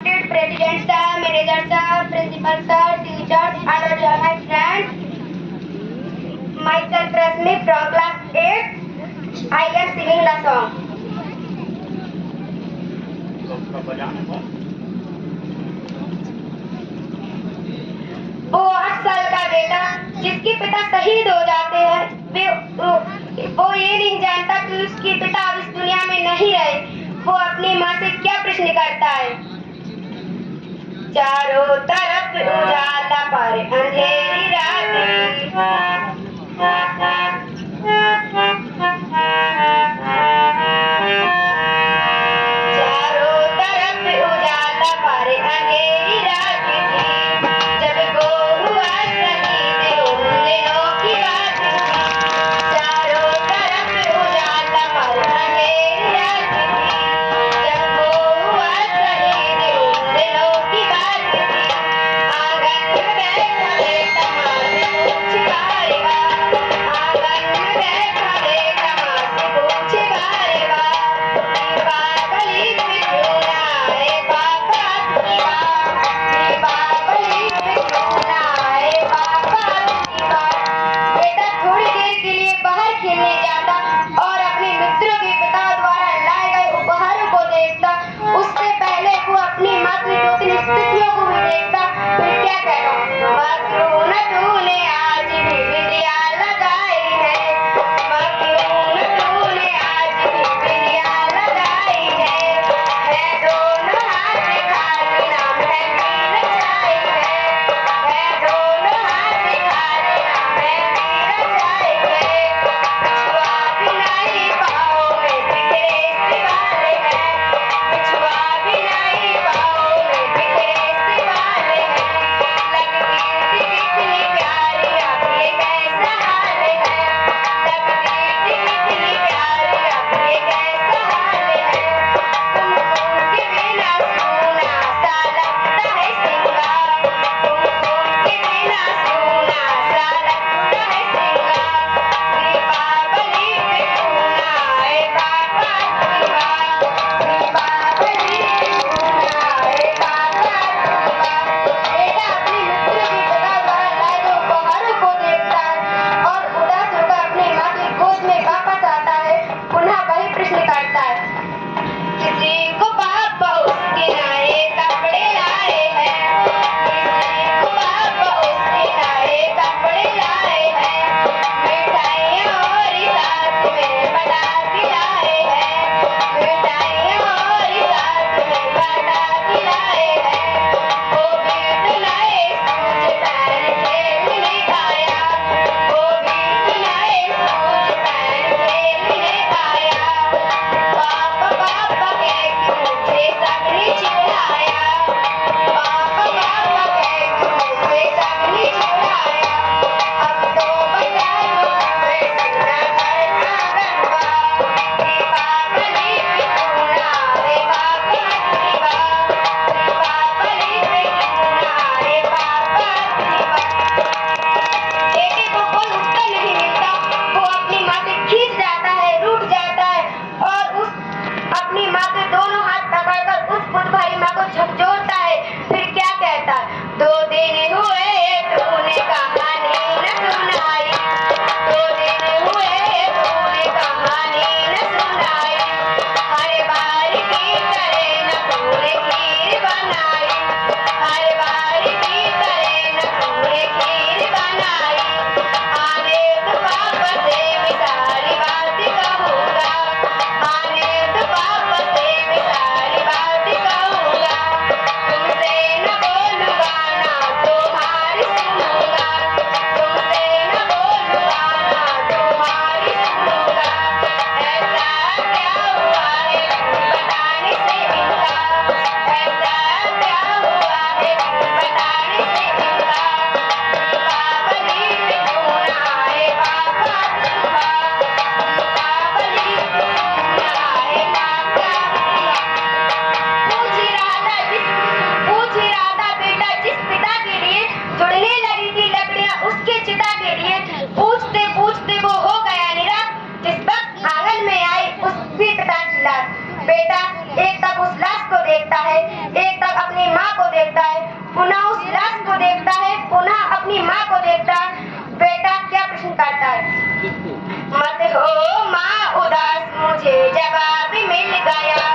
respected President sir, Manager sir, Principal sir, teachers, and all dear my friends. Myself Rasmi from class 8. I am singing the song. वो 8 साल का बेटा जिसके पिता शहीद हो जाते हैं, वो ये नहीं जानता कि उसके पिता अब इस दुनिया में नहीं रहे। वो अपनी माँ से क्या प्रश्न करता है? चारों तरफ उजाला पर अंधेरी रात चारों तरफ उजाला पर अंधेरी रात थी। जब वो हुआ शहीद उन दिनों की बात थी। चारों तरफ उजाला पर अंधेरी रात थी। जब वो हुआ शहीद उन दिनों की बात थी। आंगन में बैठा बेटा देखता है, पुनः उस लाश को देखता है, पुनः अपनी माँ को देखता है। बेटा क्या प्रश्न करता है? मत हो माँ उदास, मुझे जवाब मिल गया।